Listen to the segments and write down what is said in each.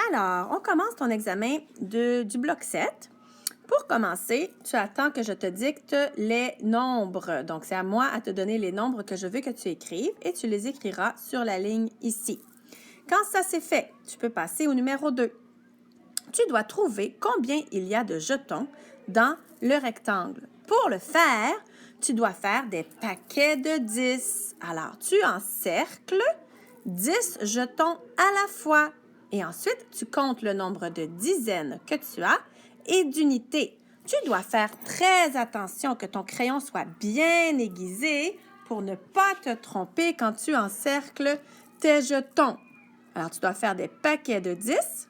Alors, on commence ton examen du bloc 7. Pour commencer, tu attends que je te dicte les nombres. Donc, c'est à moi à te donner les nombres que je veux que tu écrives et tu les écriras sur la ligne ici. Quand ça c'est fait, tu peux passer au numéro 2. Tu dois trouver combien il y a de jetons dans le rectangle. Pour le faire, tu dois faire des paquets de 10. Alors, tu encercles 10 jetons à la fois. Et ensuite, tu comptes le nombre de dizaines que tu as et d'unités. Tu dois faire très attention que ton crayon soit bien aiguisé pour ne pas te tromper quand tu encercles tes jetons. Alors, tu dois faire des paquets de 10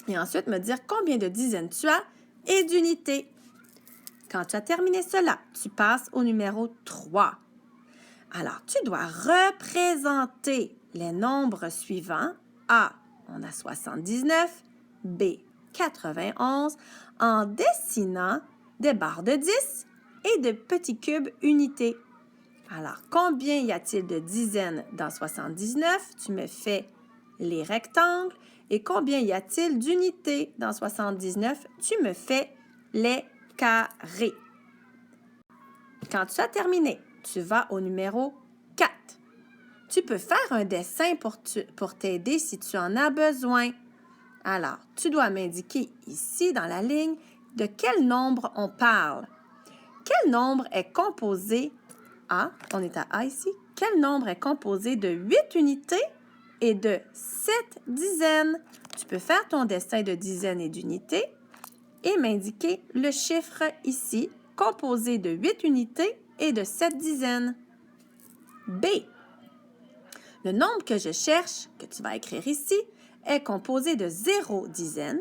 et ensuite me dire combien de dizaines tu as et d'unités. Quand tu as terminé cela, tu passes au numéro 3. Alors, tu dois représenter les nombres suivants. A, on a 79, B, 91, en dessinant des barres de 10 et de petits cubes unités. Alors, combien y a-t-il de dizaines dans 79? Tu me fais les rectangles. Et combien y a-t-il d'unités dans 79? Tu me fais les carrés. Quand tu as terminé, tu vas au numéro 4. Tu peux faire un dessin pour t'aider si tu en as besoin. Alors, tu dois m'indiquer ici dans la ligne de quel nombre on parle. Quel nombre est composé A, on est à A ici, quel nombre est composé de 8 unités et de 7 dizaines? Tu peux faire ton dessin de dizaines et d'unités et m'indiquer le chiffre ici, composé de 8 unités et de 7 dizaines. B. Le nombre que je cherche, que tu vas écrire ici, est composé de 0 dizaines,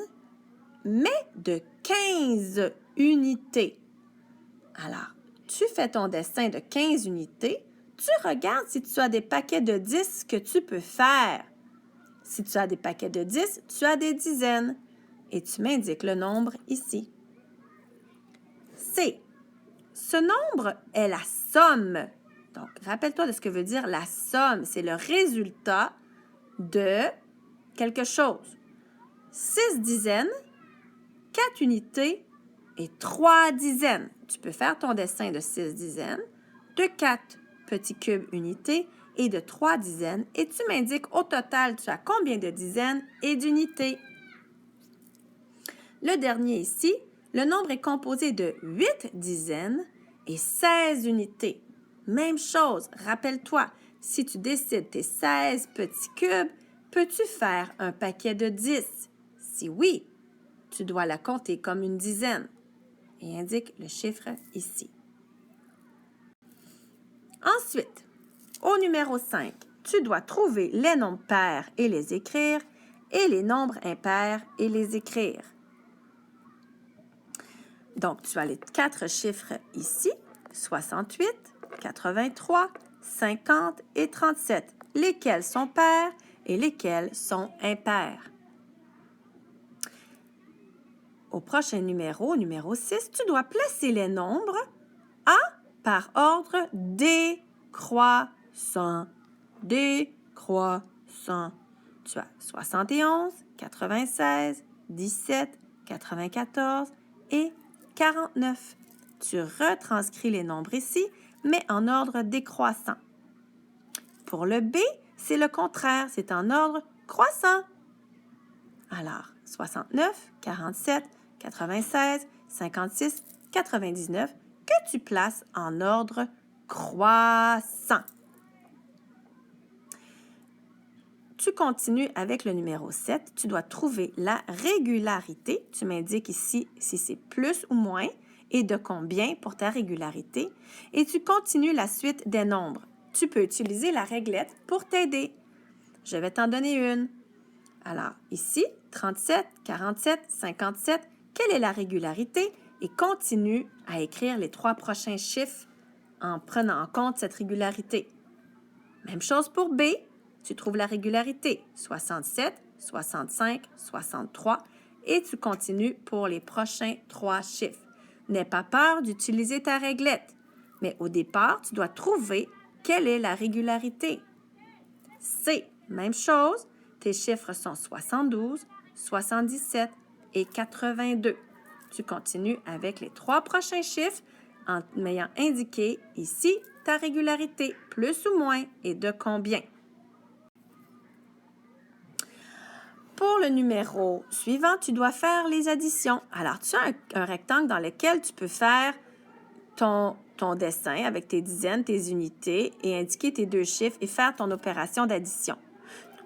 mais de 15 unités. Alors, tu fais ton dessin de 15 unités, tu regardes si tu as des paquets de 10 que tu peux faire. Si tu as des paquets de 10, tu as des dizaines et tu m'indiques le nombre ici. C. Ce nombre est la somme. Donc, rappelle-toi de ce que veut dire la somme. C'est le résultat de quelque chose. 6 dizaines, 4 unités et 3 dizaines. Tu peux faire ton dessin de 6 dizaines, de 4 petits cubes unités et de 3 dizaines. Et tu m'indiques au total, tu as combien de dizaines et d'unités. Le dernier ici, le nombre est composé de 8 dizaines et 16 unités. Même chose, rappelle-toi, si tu décides tes 16 petits cubes, peux-tu faire un paquet de 10? Si oui, tu dois la compter comme une dizaine et indique le chiffre ici. Ensuite, au numéro 5, tu dois trouver les nombres pairs et les écrire et les nombres impairs et les écrire. Donc, tu as les 4 chiffres ici, 68, 83, 50 et 37, lesquels sont pairs et lesquels sont impairs. Au prochain numéro, numéro 6, tu dois placer les nombres A par ordre décroissant. Décroissant. Tu as 71, 96, 17, 94 et 49. Tu retranscris les nombres ici, mais en ordre décroissant. Pour le B, c'est le contraire, c'est en ordre croissant. Alors, 69, 47, 96, 56, 99, que tu places en ordre croissant. Tu continues avec le numéro 7. Tu dois trouver la régularité. Tu m'indiques ici si c'est plus ou moins et de combien pour ta régularité. Et tu continues la suite des nombres. Tu peux utiliser la réglette pour t'aider. Je vais t'en donner une. Alors, ici, 37, 47, 57, quelle est la régularité? Et continue à écrire les 3 prochains chiffres en prenant en compte cette régularité. Même chose pour B. Tu trouves la régularité, 67, 65, 63, et tu continues pour les prochains 3 chiffres. N'aie pas peur d'utiliser ta réglette, mais au départ, tu dois trouver quelle est la régularité. C, même chose, Tes chiffres sont 72, 77 et 82. Tu continues avec les 3 prochains chiffres en m'ayant indiqué ici ta régularité, plus ou moins, et de combien. Pour le numéro suivant, tu dois faire les additions. Alors, tu as un rectangle dans lequel tu peux faire ton dessin avec tes dizaines, tes unités et indiquer tes 2 chiffres et faire ton opération d'addition.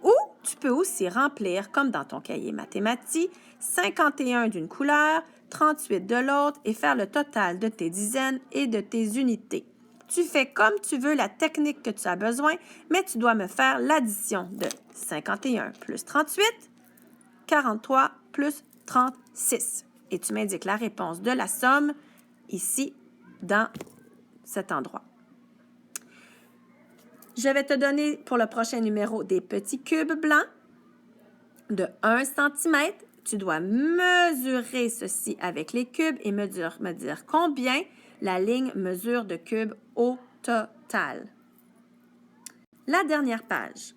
Ou tu peux aussi remplir, comme dans ton cahier mathématiques, 51 d'une couleur, 38 de l'autre et faire le total de tes dizaines et de tes unités. Tu fais comme tu veux la technique que tu as besoin, mais tu dois me faire l'addition de 51 plus 38, 43 plus 36. Et tu m'indiques la réponse de la somme ici dans cet endroit. Je vais te donner pour le prochain numéro des petits cubes blancs de 1 cm. Tu dois mesurer ceci avec les cubes et me dire combien la ligne mesure de cubes au total. La dernière page.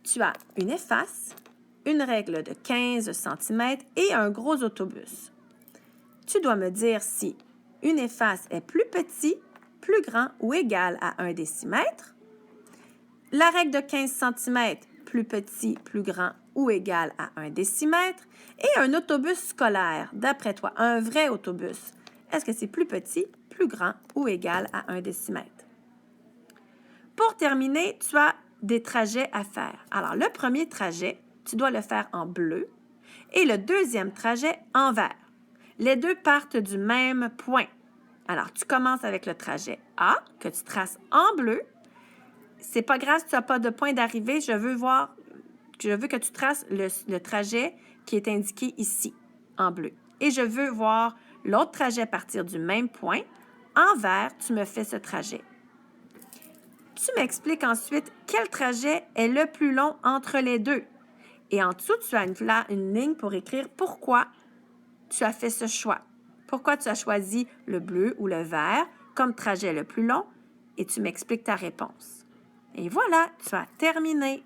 Tu as une efface, une règle de 15 cm et un gros autobus. Tu dois me dire si une efface est plus petit, plus grand ou égal à 1 décimètre. La règle de 15 cm, plus petit, plus grand ou égal à 1 décimètre. Et un autobus scolaire, d'après toi, un vrai autobus. Est-ce que c'est plus petit, plus grand ou égal à 1 décimètre? Pour terminer, tu as des trajets à faire. Alors, le premier trajet, tu dois le faire en bleu et le deuxième trajet en vert. Les deux partent du même point. Alors, tu commences avec le trajet A que tu traces en bleu. C'est pas grave si tu n'as pas de point d'arrivée. Je veux que tu traces le trajet qui est indiqué ici, en bleu. Et je veux voir l'autre trajet partir du même point. En vert, tu me fais ce trajet. Tu m'expliques ensuite quel trajet est le plus long entre les deux. Et en dessous, tu as une ligne pour écrire pourquoi tu as fait ce choix. Pourquoi tu as choisi le bleu ou le vert comme trajet le plus long et tu m'expliques ta réponse. Et voilà, tu as terminé.